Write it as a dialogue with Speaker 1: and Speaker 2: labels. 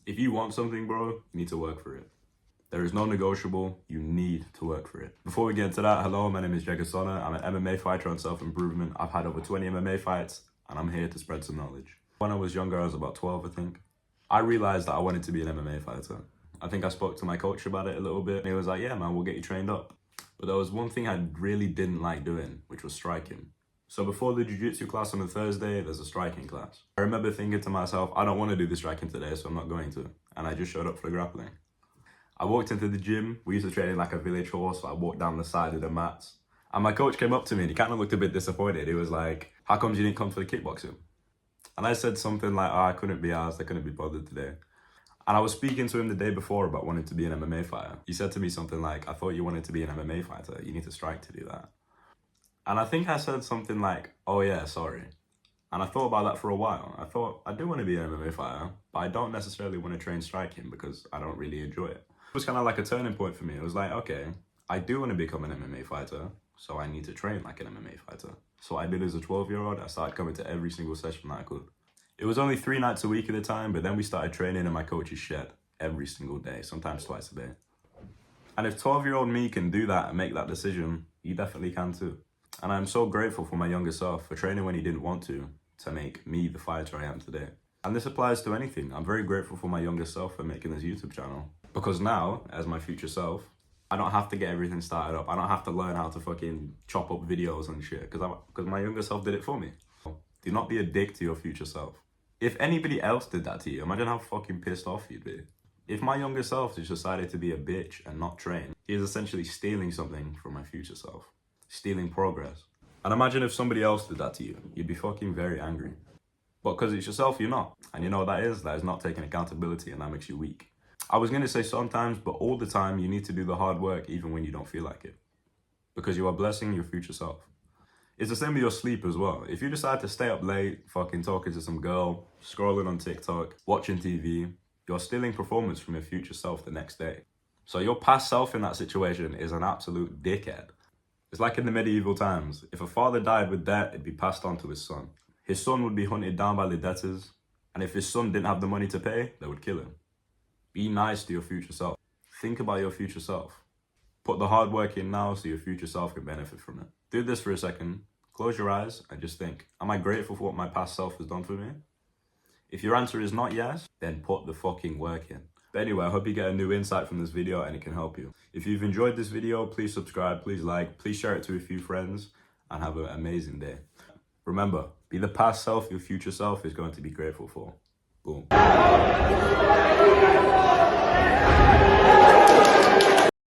Speaker 1: If you want something, bro, you need to work for it. There is no negotiable, you need to work for it. Before we get into that, hello, my name is Jegasona. I'm an MMA fighter on self-improvement. I've had over 20 MMA fights, and I'm here to spread some knowledge. When I was younger, I was about 12, I think. I realized that I wanted to be an MMA fighter. I think I spoke to my coach about it a little bit, and he was like, yeah, man, we'll get you trained up. But there was one thing I really didn't like doing, which was striking. So before the jiu-jitsu class on a Thursday, there's a striking class. I remember thinking to myself, I don't want to do the striking today, so I'm not going to. And I just showed up for the grappling. I walked into the gym. We used to train in like a village hall, so I walked down the side of the mats. And my coach came up to me and he kind of looked a bit disappointed. He was like, how come you didn't come for the kickboxing? And I said something like, oh, I couldn't be asked, I couldn't be bothered today. And I was speaking to him the day before about wanting to be an MMA fighter. He said to me something like, I thought you wanted to be an MMA fighter. You need to strike to do that. And I think I said something like, oh yeah, sorry. And I thought about that for a while. I thought, I do want to be an MMA fighter, but I don't necessarily want to train striking because I don't really enjoy it. It was kind of like a turning point for me. It was like, okay, I do want to become an MMA fighter, so I need to train like an MMA fighter. So what I did as a 12-year-old, I started coming to every single session that I could. It was only 3 nights a week at the time, but then we started training in my coach's shed every single day, sometimes twice a day. And if 12-year-old me can do that and make that decision, you definitely can too. And I'm so grateful for my younger self for training when he didn't want to make me the fighter I am today. And this applies to anything. I'm very grateful for my younger self for making this YouTube channel. Because now, as my future self, I don't have to get everything started up. I don't have to learn how to fucking chop up videos and shit, because my younger self did it for me. Do not be a dick to your future self. If anybody else did that to you, imagine how fucking pissed off you'd be. If my younger self just decided to be a bitch and not train, he is essentially stealing something from my future self. Stealing progress. And imagine if somebody else did that to you. You'd be fucking very angry. But because it's yourself, you're not. And you know what that is? That is not taking accountability, and that makes you weak. I was going to say sometimes, but all the time, you need to do the hard work even when you don't feel like it. Because you are blessing your future self. It's the same with your sleep as well. If you decide to stay up late, fucking talking to some girl, scrolling on TikTok, watching TV, you're stealing performance from your future self the next day. So your past self in that situation is an absolute dickhead. It's like in the medieval times. If a father died with debt, it'd be passed on to his son. His son would be hunted down by the debtors, and if his son didn't have the money to pay, they would kill him. Be nice to your future self. Think about your future self. Put the hard work in now so your future self can benefit from it. Do this for a second. Close your eyes and just think, am I grateful for what my past self has done for me? If your answer is not yes, then put the fucking work in. But anyway, I hope you get a new insight from this video and it can help you. If you've enjoyed this video, please subscribe, please like, please share it to a few friends, and have an amazing day. Remember, be the past self your future self is going to be grateful for. Boom.